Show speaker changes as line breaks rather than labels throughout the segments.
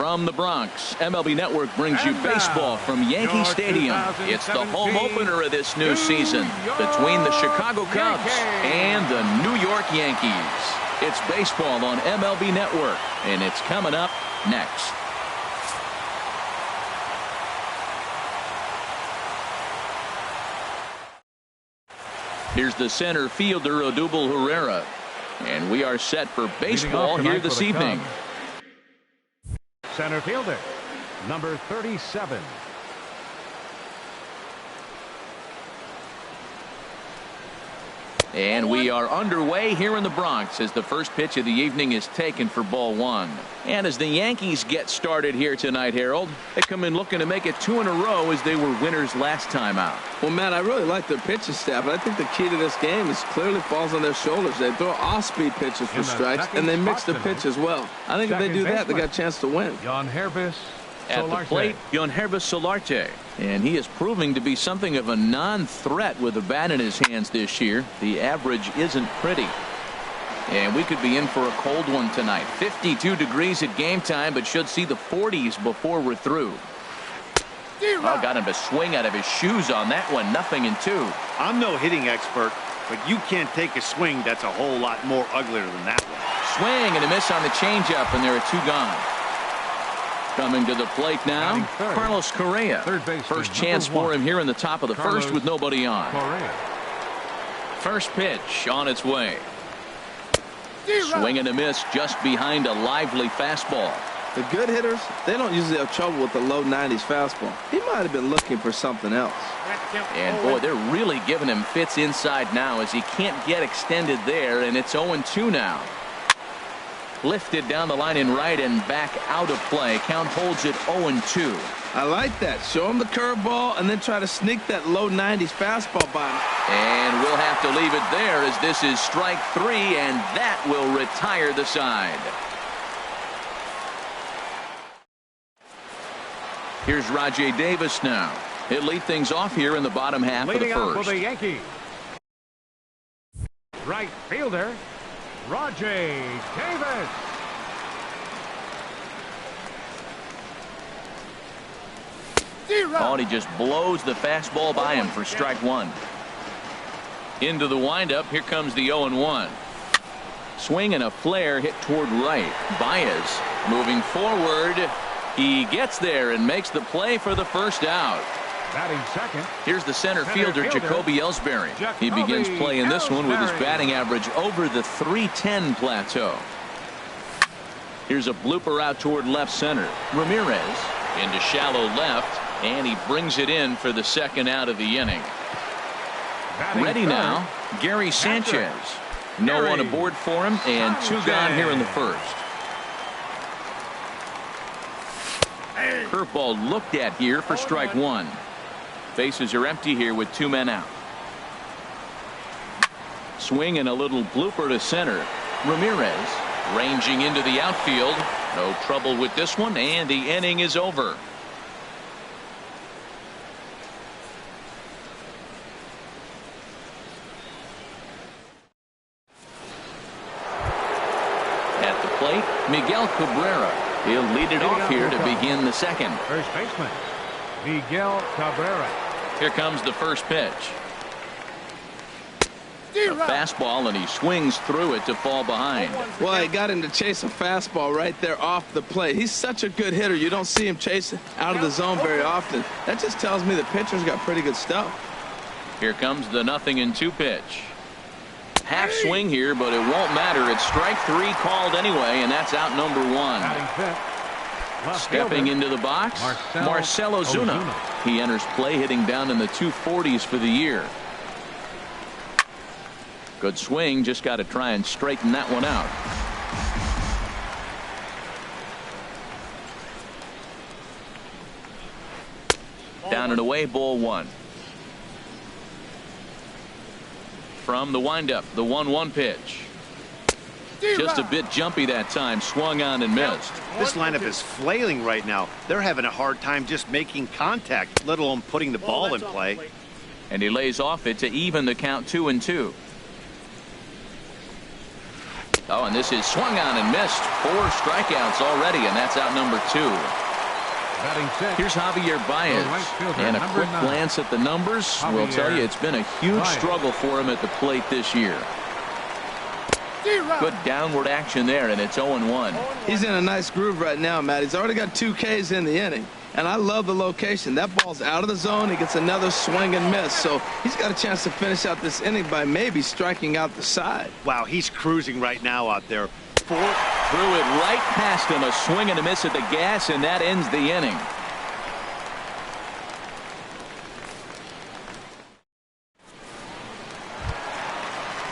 From the Bronx, MLB Network brings you baseball from Yankee Stadium. It's the home opener of this new season between the Chicago Cubs and the New York Yankees. It's baseball on MLB Network, and it's coming up next. Here's the center fielder, Odubel Herrera. And we are set for baseball here this evening.
Center fielder, number 37.
And we are underway here in the Bronx as the first pitch of the evening is taken for ball one. And as the Yankees get started here tonight, Harold, they come in looking to make it 2 in a row as they were winners last time out.
Well, Matt, I really like their pitching staff, but I think the key to this game is clearly falls on their shoulders. They throw off-speed pitches for strikes, and they mix the pitch as well. I think if they do that, they got a chance to win.
Yangervis
At the plate, Yangervis Solarte. And he is proving to be something of a non-threat with the bat in his hands this year. The average isn't pretty. And we could be in for a cold one tonight. 52 degrees at game time, but should see the 40s before we're through. Oh, got him to swing out of his shoes on that one. 0-2.
I'm no hitting expert, but you can't take a swing that's a whole lot more uglier than that one.
Swing and a miss on the changeup, and there are 2 gone. Coming to the plate now, Carlos Correa. First chance for him here in the top of the first with nobody on. First pitch on its way. Swing and a miss just behind a lively fastball.
The good hitters, they don't usually have trouble with the low 90s fastball. He might have been looking for something else.
And boy, they're really giving him fits inside now as he can't get extended there, and it's 0-2 now. Lifted down the line in right and back out of play. Count holds it 0-2.
I like that. Show him the curveball and then try to sneak that low 90s fastball by him.
And we'll have to leave it there as this is strike 3, and that will retire the side. Here's Rajai Davis now. He'll lead things off here in the bottom half of the first.
For the Yankees, right fielder, Rajai Davis.
Oh, and he just blows the fastball by him for strike 1. Into the windup. Here comes the 0-1. Swing and a flare hit toward right. Baez moving forward. He gets there and makes the play for the first out.
Batting second.
Here's the center fielder, Jacoby Ellsbury. He begins playing this one with his batting average over the .310 plateau. Here's a blooper out toward left center. Ramirez into shallow left, and he brings it in for the second out of the inning. Ready now, Gary Sanchez. No one aboard for him, and 2 gone here in the first. Curveball looked at here for strike 1. Bases are empty here with 2 men out. Swing and a little blooper to center. Ramirez ranging into the outfield. No trouble with this one, and the inning is over. At the plate, Miguel Cabrera. He'll lead it off here to begin the second.
First baseman, Miguel Cabrera.
Here comes the first pitch. A fastball, and he swings through it to fall behind.
Well, he got him to chase a fastball right there off the plate. He's such a good hitter. You don't see him chase out of the zone very often. That just tells me the pitcher's got pretty good stuff.
Here comes the 0-2 pitch. Half swing here, but it won't matter. It's strike 3 called anyway, and that's out number 1. Stepping into the box, Marcell Ozuna. He enters play hitting down in the 240s for the year. Good swing, just got to try and straighten that one out. Down and away, ball 1. From the windup, the 1-1 pitch. Just a bit jumpy that time, swung on and missed.
This lineup is flailing right now. They're having a hard time just making contact, let alone putting the ball in play.
And he lays off it to even the count 2-2. Oh, and this is swung on and missed. 4 strikeouts already, and that's out number 2.
Batting sixth.
Here's Javier Baez, and a quick glance at the numbers will tell you it's been a huge struggle for him at the plate this year. Good downward action there, and it's 0-1.
He's in a nice groove right now, Matt. He's already got 2 Ks in the inning, and I love the location. That ball's out of the zone. He gets another swing and miss, so he's got a chance to finish out this inning by maybe striking out the side.
Wow, he's cruising right now out there.
Threw it right past him, a swing and a miss at the gas, and that ends the inning.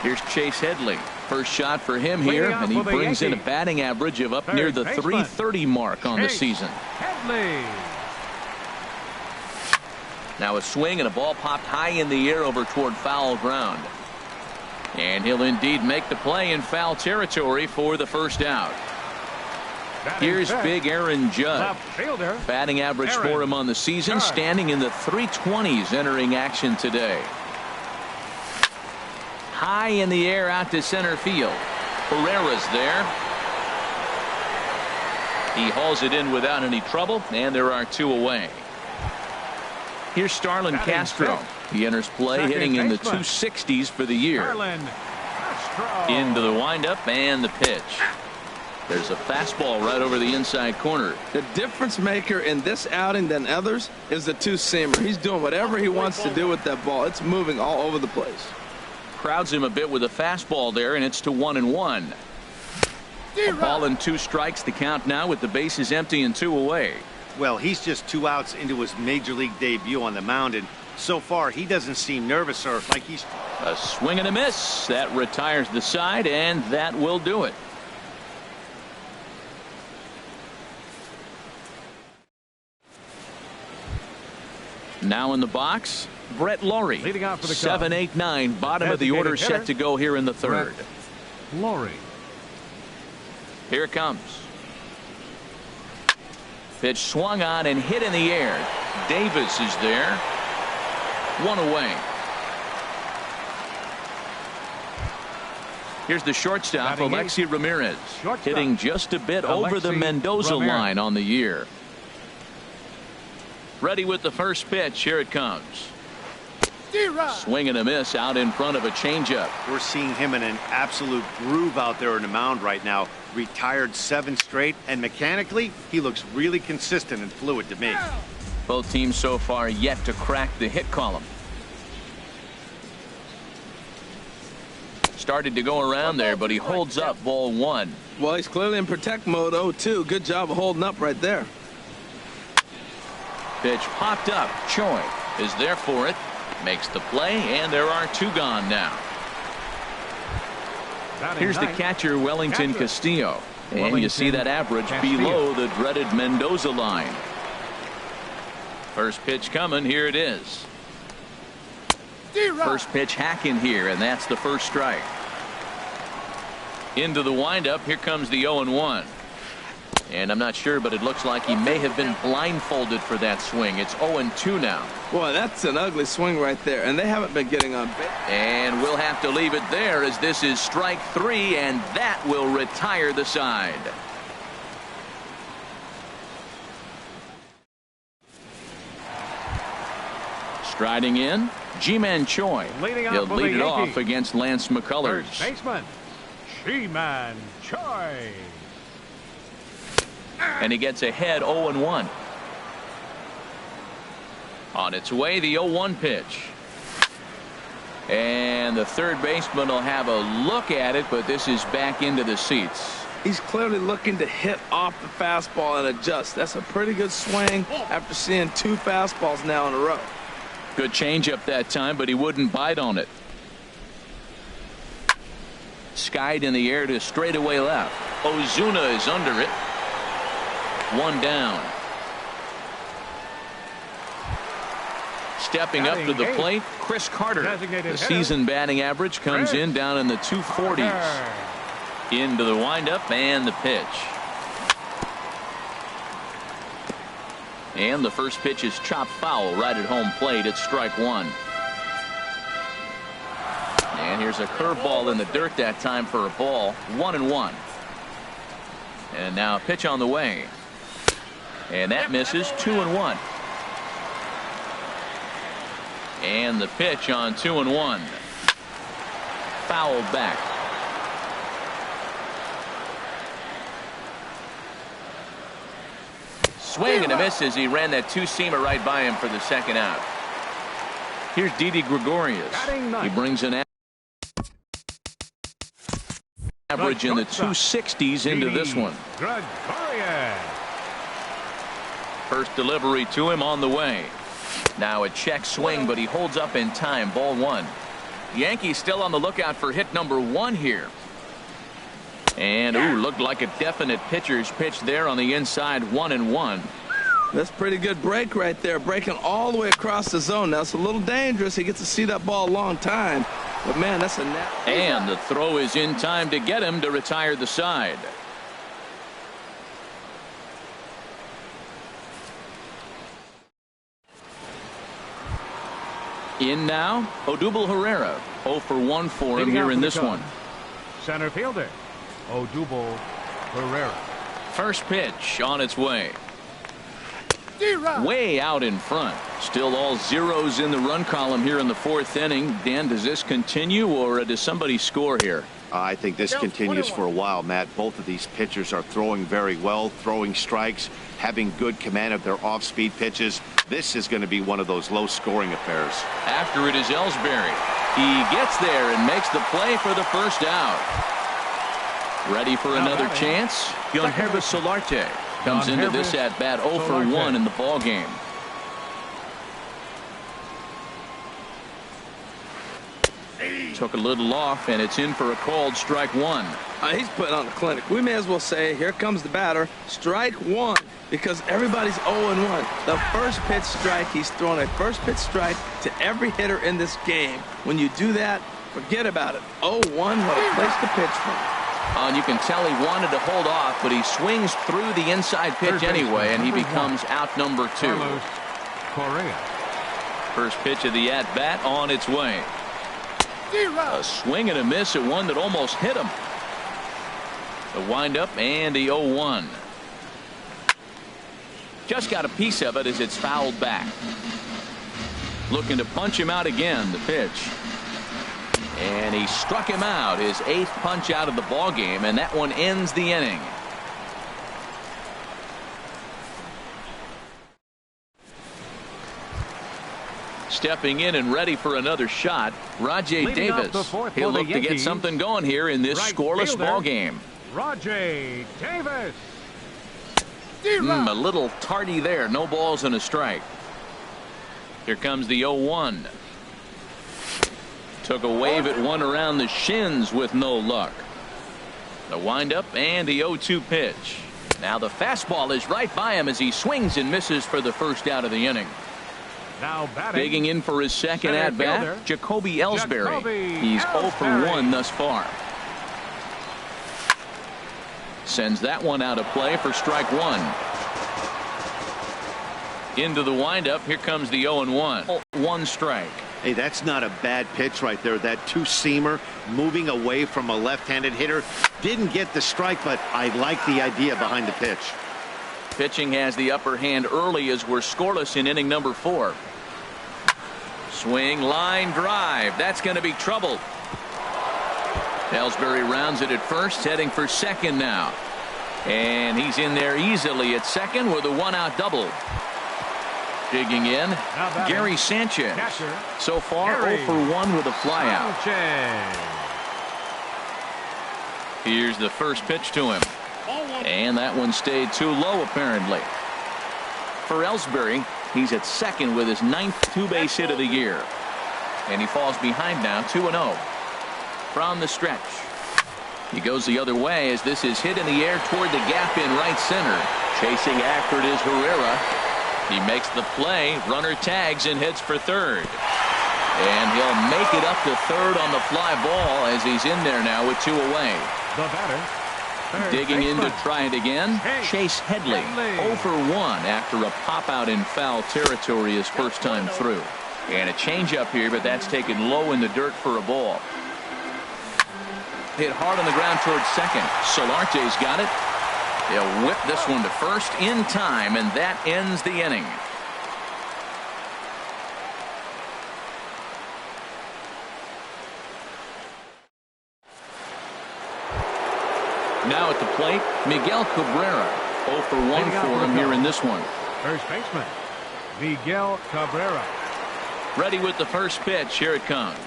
Here's Chase Headley. First shot for him here, and he brings in a batting average of up near the .330 mark on the season.
Headley.
Now a swing and a ball popped high in the air over toward foul ground. And he'll indeed make the play in foul territory for the first out. Here's big Aaron Judge. Batting average for him on the season, standing in the 320s entering action today. High in the air out to center field. Pereira's there. He hauls it in without any trouble, and there are 2 away. Here's Starlin Castro. He enters play hitting in the 260s for the year. Into the windup and the pitch. There's a fastball right over the inside corner.
The difference maker in this outing than others is the 2-seamer. He's doing whatever he wants to do with that ball. It's moving all over the place.
Crowds him a bit with a fastball there, and it's to 1-1. A ball and 2 strikes the count now with the bases empty and 2 away.
Well, he's just 2 outs into his major league debut on the mound, and so far he doesn't seem nervous or like he's...
A swing and a miss. That retires the side, and that will do it. Now in the box, Brett Lawrie.
Leading off for the
7-8-9, bottom of the order set to go here in the 3rd.
Lawrie.
Here it comes. Pitch swung on and hit in the air. Davis is there. 1 away. Here's the shortstop, Alexi Ramirez. Hitting just a bit over the Mendoza line on the year. Ready with the first pitch. Here it comes. Swing and a miss out in front of a changeup.
We're seeing him in an absolute groove out there in the mound right now. Retired 7 straight, and mechanically he looks really consistent and fluid to me.
Both teams so far yet to crack the hit column. Started to go around there, but he holds up. Ball 1.
Well, he's clearly in protect mode. 0-2. Good job of holding up right there.
Pitch popped up. Choi is there for it. Makes the play, and there are 2 gone now. Here's the catcher, Wellington Castillo. And you see that average below the dreaded Mendoza line. First pitch coming. Here it is. First pitch hacking here, and that's the first strike. Into the windup. Here comes the 0-1. And I'm not sure, but it looks like he may have been blindfolded for that swing. It's 0-2 now.
Boy, that's an ugly swing right there, and they haven't been getting on base.
And we'll have to leave it there as this is strike 3, and that will retire the side. Striding in, Ji-Man Choi. He'll lead it off against Lance McCullers.
First baseman, Ji-Man Choi.
And he gets ahead 0-1. On its way, the 0-1 pitch. And the third baseman will have a look at it, but this is back into the seats.
He's clearly looking to hit off the fastball and adjust. That's a pretty good swing after seeing 2 fastballs now in a row.
Good changeup that time, but he wouldn't bite on it. Skied in the air to straightaway left. Ozuna is under it. 1 down. Stepping up to the plate, Chris Carter. The season batting average comes in down in the 240s. Into the windup and the pitch. And the first pitch is chopped foul right at home plate. It's strike 1. And here's a curveball in the dirt that time for a ball. 1-1. And now a pitch on the way. And that misses. 2-1. And the pitch on 2-1. Fouled back. Swing and a miss as he ran that two-seamer right by him for the second out. Here's Didi Gregorius. He brings an average in the 260s into this one. First delivery to him on the way. Now a check swing, but he holds up in time. Ball 1. Yankees still on the lookout for hit number 1 here. And looked like a definite pitcher's pitch there on the inside. 1-1.
That's pretty good break right there, breaking all the way across the zone. Now it's a little dangerous. He gets to see that ball a long time, but man, that's a net.
And the throw is in time to get him to retire the side. In now, Odubel Herrera. 0 for 1 for him here in this one.
Center fielder, Odubel Herrera.
First pitch on its way. Way out in front. Still all zeros in the run column here in the 4th inning. Dan, does this continue or does somebody score here?
I think this continues for a while, Matt. Both of these pitchers are throwing very well, throwing strikes, having good command of their off-speed pitches. This is going to be one of those low-scoring affairs.
After it is Ellsbury. He gets there and makes the play for the first out. Ready for another chance? Yangervis Solarte comes into this at-bat 0 for 1 in the ball game. Took a little off, and it's in for a called strike 1.
He's putting on the clinic. We may as well say, here comes the batter. Strike 1, because everybody's 0-1. The first pitch strike, he's throwing a first pitch strike to every hitter in this game. When you do that, forget about it. 0-1, what a place to pitch from.
And you can tell he wanted to hold off, but he swings through the inside pitch anyway, and he becomes out number 2.
Correa.
First pitch of the at-bat on its way. A swing and a miss at one that almost hit him. The windup and the 0-1. Just got a piece of it as it's fouled back. Looking to punch him out again. The pitch. And he struck him out. His 8th punch out of the ball game, and that one ends the inning. Stepping in and ready for another shot, Rajai Davis. He'll look to get something going here in this scoreless ball game.
Rajai Davis.
A little tardy there. No balls and a strike. Here comes the 0-1. Took a wave at one around the shins with no luck. The windup and the 0-2 pitch. Now the fastball is right by him as he swings and misses for the first out of the inning.
Now batting.
Digging in for his second at-bat, Jacoby Ellsbury. He's 0 for 1 thus far. Sends that one out of play for strike 1. Into the windup. Here comes the 0-1. 1 strike.
Hey, that's not a bad pitch right there. That two-seamer moving away from a left-handed hitter. Didn't get the strike, but I like the idea behind the pitch.
Pitching has the upper hand early as we're scoreless in inning number 4. Swing, line drive. That's going to be trouble. Ellsbury rounds it at first, heading for second now. And he's in there easily at second with a 1-out double. Digging in, Gary Sanchez. So far, 0 for 1 with a flyout. Here's the first pitch to him. And that one stayed too low, apparently. For Ellsbury, he's at second with his 9th two-base hit of the year. And he falls behind now, 2-0. From the stretch. He goes the other way as this is hit in the air toward the gap in right center. Chasing after it is Herrera. He makes the play. Runner tags and hits for third. And he'll make it up to third on the fly ball as he's in there now with 2 away.
The batter.
Digging in to try it again, Chase Headley. 0 for 1 after a pop out in foul territory his first time through. And a changeup here, but that's taken low in the dirt for a ball. hit hard on the ground towards second. Solarte's got it. They'll whip this one to first in time, and that ends the inning. Now at the plate, Miguel Cabrera. 0 for 1 for him here in this one.
First baseman, Miguel Cabrera.
Ready with the first pitch. Here it comes.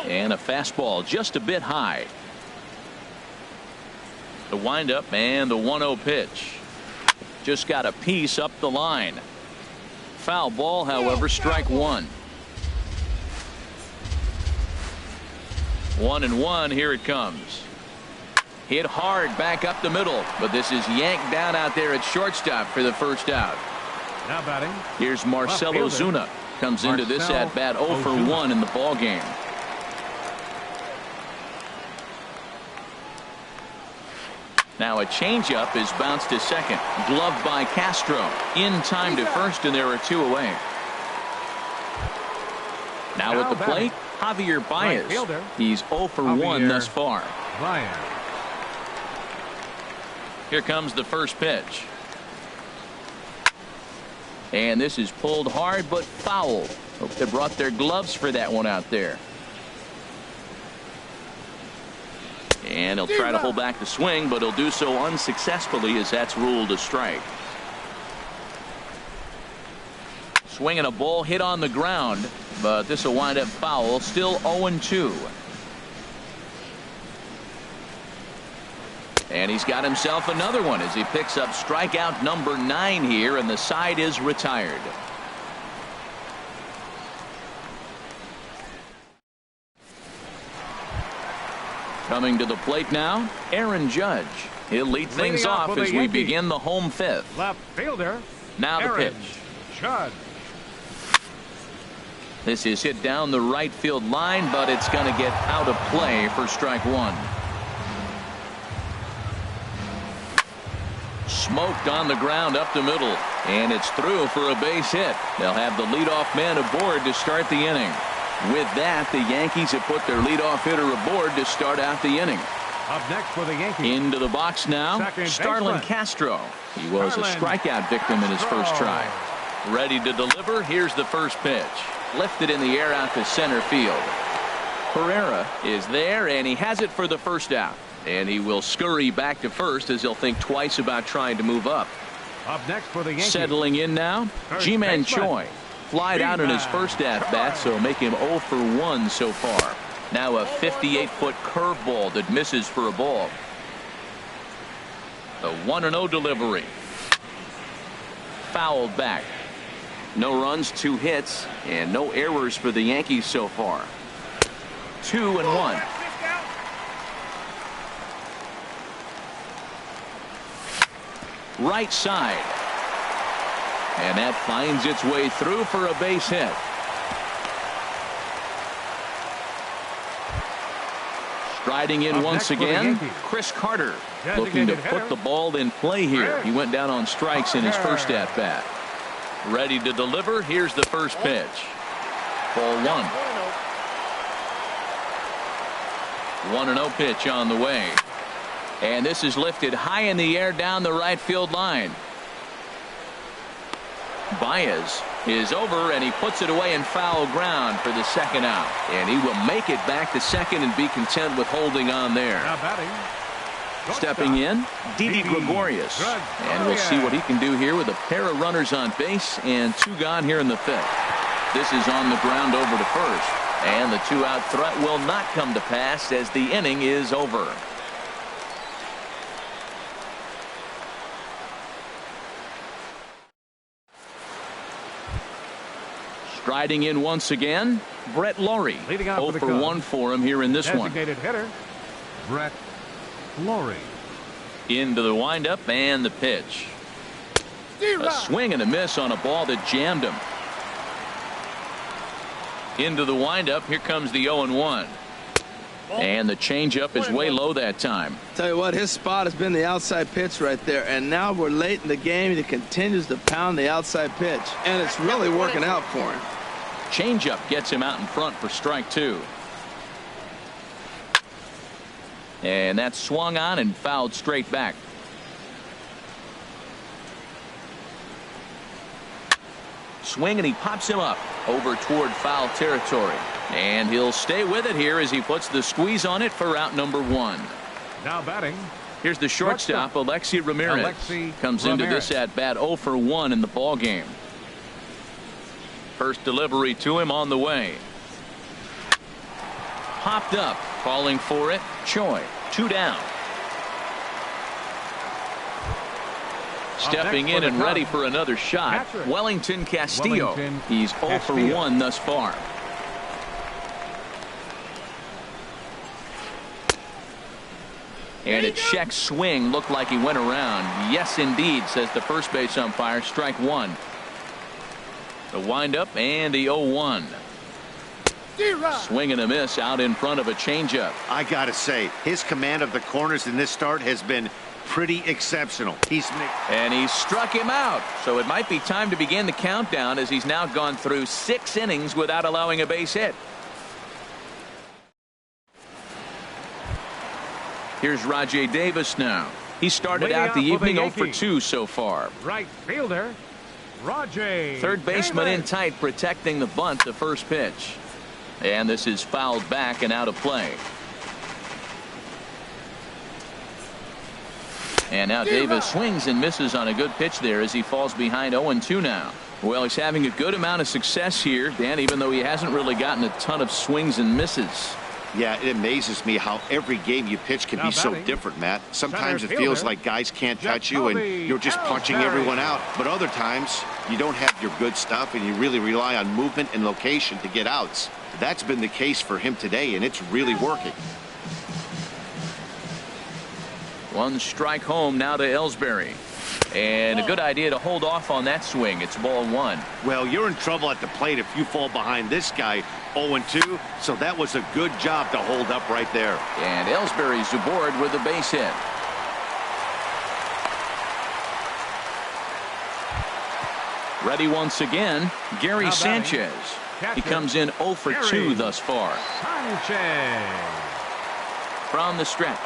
And a fastball just a bit high. The windup and the 1-0 pitch. Just got a piece up the line. Foul ball, however, strike one. 1-1. Here it comes. Hit hard back up the middle, but this is yanked down out there at shortstop for the first out.
Now batting.
Here's Marcell Ozuna. Comes into this at bat 0 for 1 in the ball game. Now a changeup is bounced to second. Gloved by Castro. In time to first, and there are two away. Now at the plate, Javier Baez. He's 0 for 1 thus far.
Baez.
Here comes the first pitch. And this is pulled hard but foul. Hope they brought their gloves for that one out there. And he'll try to hold back the swing, but he'll do so unsuccessfully as that's ruled a strike. Swinging a ball hit on the ground, but this will wind up foul. Still 0-2. And he's got himself another one as he picks up strikeout number 9 here, and the side is retired. Coming to the plate now, Aaron Judge. He'll lead things off as we begin the home fifth.
Left fielder.
Now the
Aaron
pitch.
Judge.
This is hit down the right field line, but it's going to get out of play for strike one. Smoked on the ground up the middle, and it's through for a base hit. They'll have the leadoff man aboard to start the inning. With that, the Yankees have put their leadoff hitter aboard to start out the inning.
Up next for the Yankees.
Into the box now, Starlin Castro. He was a strikeout victim in his first try. Ready to deliver. Here's the first pitch. Lifted in the air out to center field. Pereira is there, and he has it for the first out. And he will scurry back to first as he'll think twice about trying to move up.
Up next for the Yankees.
Settling in now, Ji-Man Choi. Flied out in his first at-bat, so make him 0 for 1 so far. Now a 58-foot curveball that misses for a ball. The 1-0 delivery. Fouled back. No runs, 2 hits, and no errors for the Yankees so far. 2-1. Right side. And that finds its way through for a base hit. Striding in once again, Chris Carter, looking to put the ball in play here. He went down on strikes in his first at bat. Ready to deliver. Here's the first pitch. Ball 1. 1-0 pitch on the way. And this is lifted high in the air down the right field line. Baez is over, and he puts it away in foul ground for the second out. And he will make it back to second and be content with holding on there.
Now batting.
Stepping in, Didi Gregorius. And we'll see what he can do here with a pair of runners on base and 2 gone here in the 5th. This is on the ground over to first. And the 2-out threat will not come to pass as the inning is over. Striding in once again, Brett Lawrie. 0 for 1 for him here in this one.
Designated hitter, Brett Lawrie.
Into the windup and the pitch. A swing and a miss on a ball that jammed him. Into the windup. Here comes the 0-1. And the changeup is way low that time.
Tell you what, his spot has been the outside pitch right there. And now we're late in the game. He continues to pound the outside pitch. And it's really working out for him.
Changeup gets him out in front for strike 2. And that's swung on and fouled straight back. Swing, and he pops him up over toward foul territory. And he'll stay with it here as he puts the squeeze on it for out number 1.
Now batting.
Here's the shortstop, Alexi Ramirez. Comes into this at bat 0 for 1 in the ball game. First delivery to him on the way. Popped up, calling for it. Choi, 2 down. Stepping in and ready for another shot. Wellington Castillo. He's 0 for 1 thus far. And a check swing, looked like he went around. Yes, indeed, says the first base umpire. Strike 1. The windup and the 0-1. Swing and a miss out in front of a changeup.
I gotta say, his command of the corners in this start has been pretty exceptional.
And he struck him out. So it might be time to begin the countdown, as he's now gone through 6 innings without allowing a base hit. Here's Rajay Davis now. He started out the evening 0 for 2 so far.
Right fielder, Rajay.
Third baseman in tight, protecting the bunt to first pitch. And this is fouled back and out of play. And now Davis swings and misses on a good pitch there as he falls behind 0-2 now. Well, he's having a good amount of success here, Dan, even though he hasn't really gotten a ton of swings and misses.
Yeah, it amazes me how every game you pitch can be so different, Matt. Sometimes it feels like guys can't touch you and you're just punching everyone out. But other times you don't have your good stuff and you really rely on movement and location to get outs. That's been the case for him today, and it's really working.
1 strike home now to Ellsbury. And a good idea to hold off on that swing. It's ball 1.
Well, you're in trouble at the plate if you fall behind this guy 0-2, so that was a good job to hold up right there.
And Ellsbury's aboard with a base hit. Ready once again, Gary Sanchez. He comes in 0 for 2 thus far.
Sanchez.
From the stretch.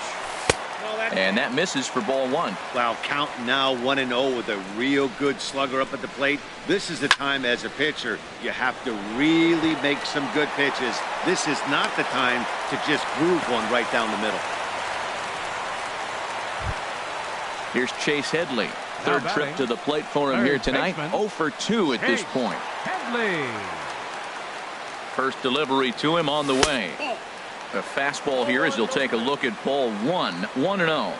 And that misses for ball 1.
Well, count now 1-0 with a real good slugger up at the plate. This is the time as a pitcher you have to really make some good pitches. This is not the time to just groove one right down the middle.
Here's Chase Headley. Third trip to the plate for him here tonight. 0 for 2 at this point.
Headley.
First delivery to him on the way. A fastball here as he'll take a look at ball 1. 1-0.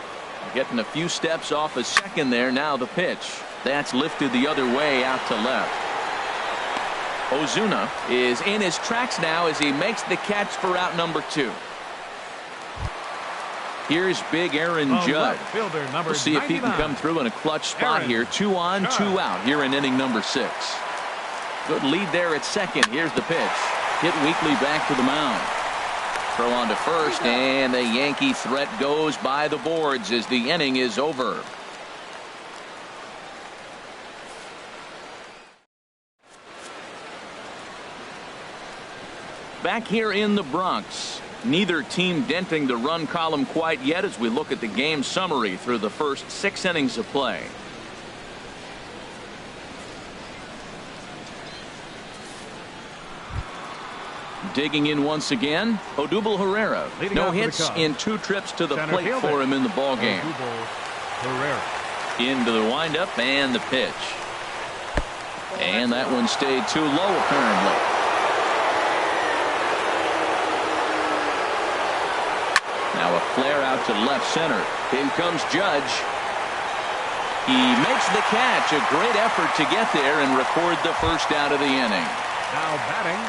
Getting a few steps off a second there. Now the pitch. That's lifted the other way out to left. Ozuna is in his tracks now as he makes the catch for out number 2. Here's big Aaron Judge. We'll see if he can come through in a clutch spot here. 2 on, 2 out here in inning number 6. Good lead there at second. Here's the pitch. Hit Weekly back to the mound. Throw on to first, and the Yankee threat goes by the boards as the inning is over. Back here in the Bronx, neither team denting the run column quite yet as we look at the game summary through the first 6 innings of play. Digging in once again, Odubel Herrera. No hits in 2 trips to the plate for him in the ball game. Into the windup and the pitch. And that one stayed too low apparently. Now a flare out to left center. In comes Judge. He makes the catch. A great effort to get there and record the first out of the inning.
Now batting.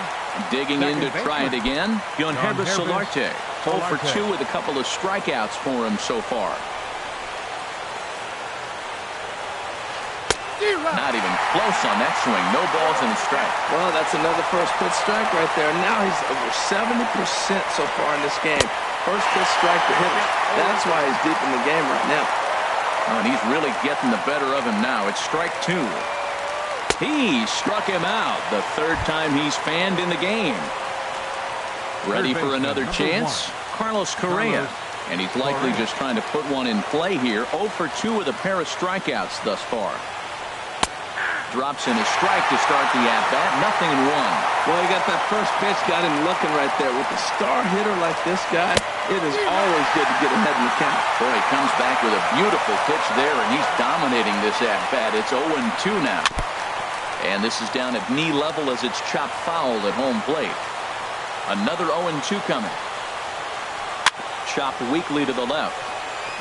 Digging in to try it again. Yangervis Solarte. 0 for 2 with a couple of strikeouts for him so far. Not even close on that swing. No balls and a strike.
Well, that's another first pitch strike right there. Now he's over 70% so far in this game. First pitch strike to hit. That's why he's deep in the game right now.
Oh, and he's really getting the better of him now. It's strike 2. He struck him out the 3rd time he's fanned in the game. Ready for another chance? Carlos Correa. And he's likely just trying to put one in play here. 0 for 2 with a pair of strikeouts thus far. Drops in a strike to start the at-bat. Nothing in one.
Well, he got that first pitch, got him looking right there. With a star hitter like this guy, it is always good to get ahead in the count.
Boy, he comes back with a beautiful pitch there, and he's dominating this at-bat. It's 0-2 now. And this is down at knee level as it's chopped foul at home plate. Another 0-2 coming. Chopped weakly to the left.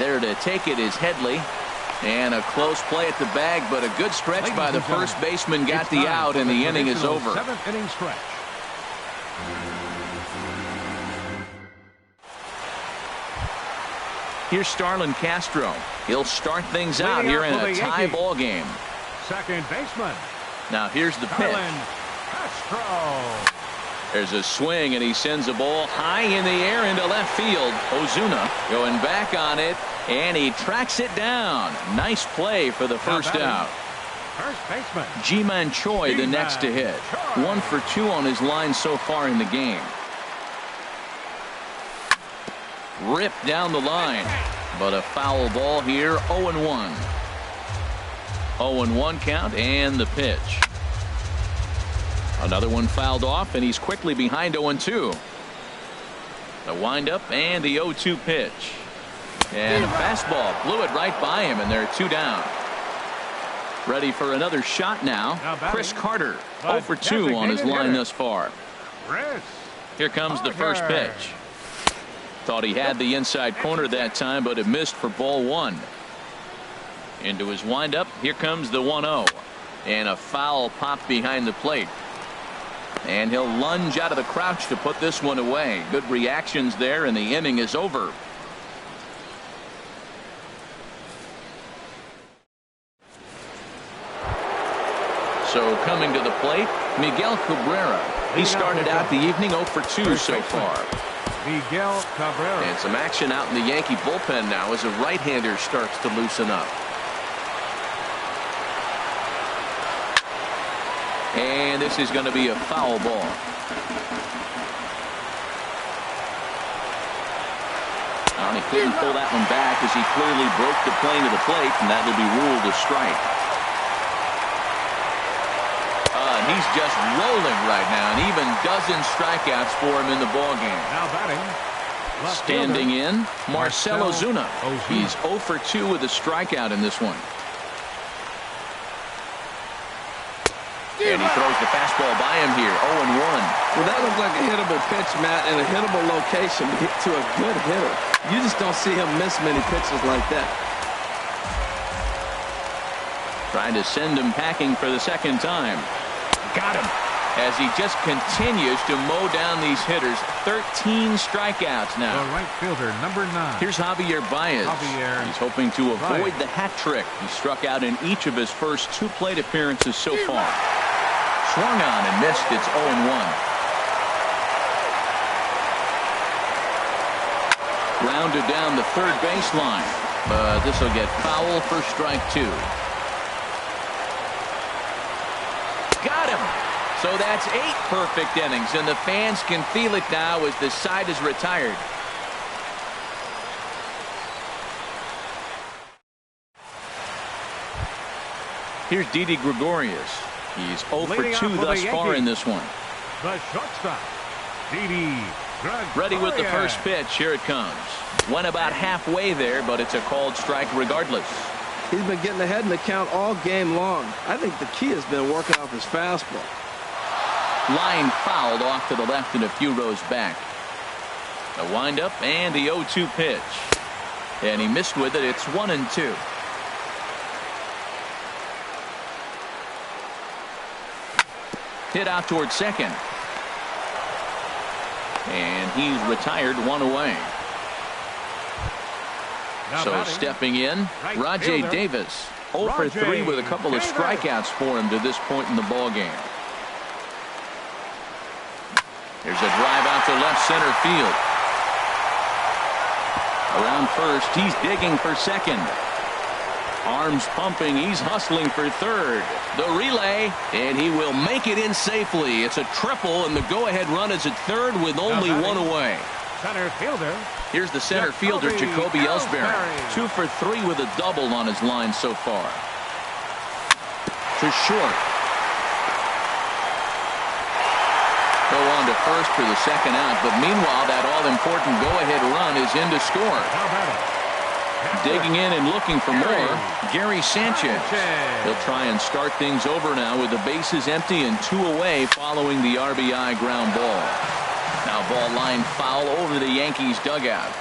There to take it is Headley. And a close play at the bag, but a good stretch by the first baseman got the out, and the inning is over.
7th inning stretch.
Here's Starlin Castro. He'll start things out here in a tie ball game.
Second baseman.
Now here's the pitch.
Starlin Castro.
There's a swing, and he sends a ball high in the air into left field. Ozuna going back on it, and he tracks it down. Nice play for the first out.
First baseman.
Ji-Man Choi the next to hit. 1 for 2 on his line so far in the game. Ripped down the line, but a foul ball here. 0-1. 0-1 count, and the pitch. Another one fouled off, and he's quickly behind 0-2. The windup and the 0-2 pitch. And a fastball blew it right by him, and they're 2 down. Ready for another shot now. Chris Carter, 0 for 2 on his line thus far. Here comes the first pitch. Thought he had the inside corner that time, but it missed for ball 1. Into his windup. Here comes the 1-0. And a foul pop behind the plate. And he'll lunge out of the crouch to put this one away. Good reactions there, and the inning is over. So coming to the plate, Miguel Cabrera. He started out the evening 0 for 2 so far.
Miguel Cabrera.
And some action out in the Yankee bullpen now as a right-hander starts to loosen up. And this is going to be a foul ball. And he couldn't pull that one back as he clearly broke the plane of the plate, and that will be ruled a strike. He's just rolling right now, and even dozen strikeouts for him in the ballgame.
Now batting.
Standing in, Marcell Ozuna. He's 0 for 2 with a strikeout in this one. And he throws the fastball by him here. 0-1.
Well, that looked like a hittable pitch, Matt, in a hittable location to a good hitter. You just don't see him miss many pitches like that.
Trying to send him packing for the second time. Got him. As he just continues to mow down these hitters. 13 strikeouts now.
The right fielder, number 9.
Here's Javier Baez. He's hoping to avoid the hat trick. He struck out in each of his first 2 plate appearances so far. Swung on and missed. It's 0-1. Grounded down the third baseline. But this will get foul for strike 2. Got him. So that's 8 perfect innings, and the fans can feel it now as the side is retired. Here's Didi Gregorius. He's 0 for 2 thus far in this one.
The shortstop, Didi Gregorius.
Ready with the first pitch. Here it comes. Went about halfway there, but it's a called strike regardless.
He's been getting ahead in the count all game long. I think the key has been working off his fastball.
Line fouled off to the left and a few rows back. The windup and the 0-2 pitch. And he missed with it. It's 1-2. Hit out towards second. And he's retired 1 away. So stepping in, Rajay Davis. 0 for 3 with a couple of strikeouts for him to this point in the ball game. There's a drive out to left center field. Around first, he's digging for second. Arms pumping, he's hustling for third. The relay, and he will make it in safely. It's a triple, and the go-ahead run is at third with only 1 away.
Center fielder.
Here's the center fielder, Jacoby Ellsbury. 2 for 3 with a double on his line so far. To short. Go on to first for the second out, but meanwhile that all-important go-ahead run is in to score.
How about it?
Digging in and looking for more, Gary Sanchez. He'll try and start things over now with the bases empty and 2 away following the RBI ground ball. Now ball line foul over the Yankees dugout.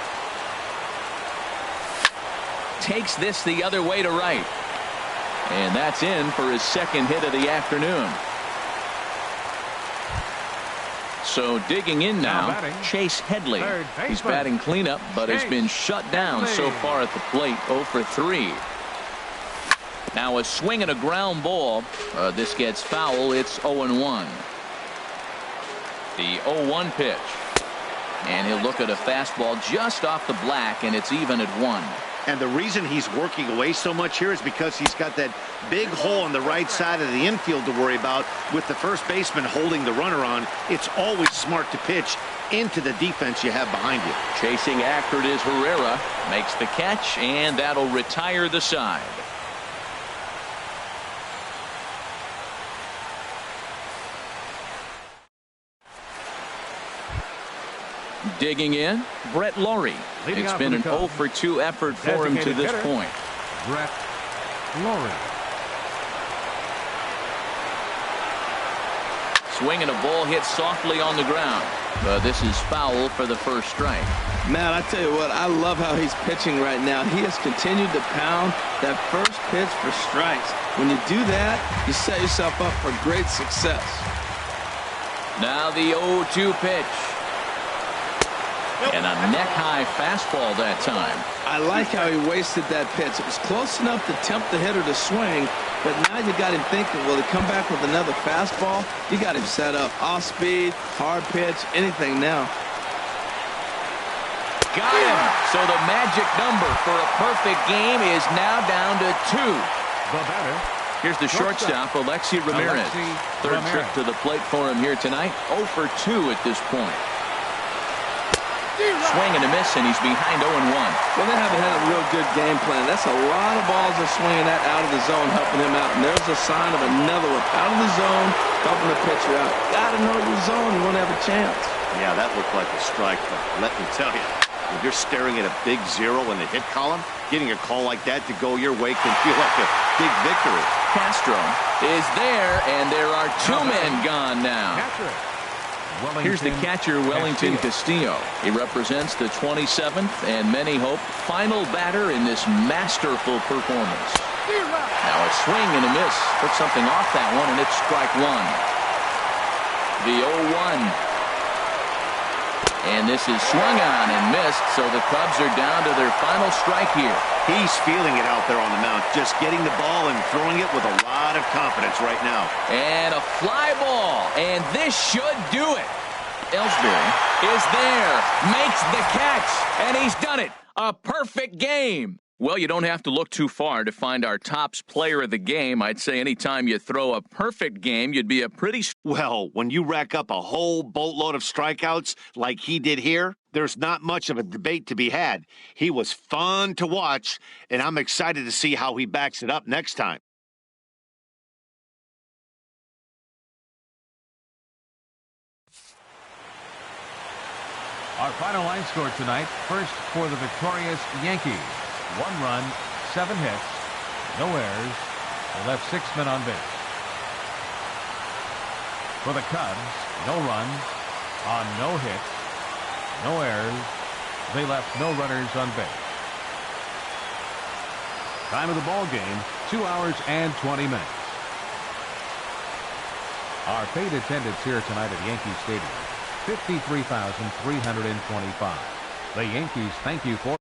Takes this the other way to right. And that's in for his second hit of the afternoon. So digging in now, Chase Headley. He's batting cleanup, but has been shut down so far at the plate. 0 for 3. Now a swing and a ground ball. This gets foul. It's 0-1. The 0-1 pitch. And he'll look at a fastball just off the black, and it's even at 1.
And the reason he's working away so much here is because he's got that big hole on the right side of the infield to worry about. With the first baseman holding the runner on, it's always smart to pitch into the defense you have behind you.
Chasing after it is Herrera. Makes the catch, and that'll retire the side. Digging in, Brett Lawrie. It's been an 0 for 2 effort for him to this point.
Brett Lawrie.
Swing and a ball hit softly on the ground. This is foul for the first strike.
Matt, I tell you what, I love how he's pitching right now. He has continued to pound that first pitch for strikes. When you do that, you set yourself up for great success.
Now the 0-2 pitch. And a neck-high fastball that time.
I like how he wasted that pitch. It was close enough to tempt the hitter to swing, but now you got him thinking, will he come back with another fastball? You got him set up. Off speed, hard pitch, anything now.
Got him. So the magic number for a perfect game is now down to 2.
The batter.
Here's the shortstop, Alexi Ramirez. Third trip to the plate for him here tonight. 0 for 2 at this point. Swing and a miss, and he's behind 0-1.
Well, they haven't had a real good game plan. That's a lot of balls they're swinging at out of the zone, helping him out. And there's a sign of another one out of the zone, helping the pitcher out. Got to know your zone. You won't have a chance.
Yeah, that looked like a strike, but let me tell you, when you're staring at a big 0 in the hit column, getting a call like that to go your way can feel like a big victory.
Castro is there, and there are 2 men gone now. Here's the catcher, Wellington Castillo. He represents the 27th and many hope final batter in this masterful performance. Now a swing and a miss. Took something off that one, and it's strike 1. The 0-1. And this is swung on and missed, so the Cubs are down to their final strike here.
He's feeling it out there on the mound, just getting the ball and throwing it with a lot of confidence right now.
And a fly ball, and this should do it. Ellsbury is there, makes the catch, and he's done it. A perfect game. Well, you don't have to look too far to find our tops player of the game. I'd say anytime you throw a perfect game, you'd be a pretty...
Well, when you rack up a whole boatload of strikeouts like he did here, there's not much of a debate to be had. He was fun to watch, and I'm excited to see how he backs it up next time.
Our final line score tonight. First for the victorious Yankees. 1 run, 7 hits, no errors. They left 6 men on base. For the Cubs, no runs on no hits, no errors. They left no runners on base. Time of the ball game, 2 hours and 20 minutes. Our paid attendance here tonight at Yankee Stadium, 53,325. The Yankees thank you for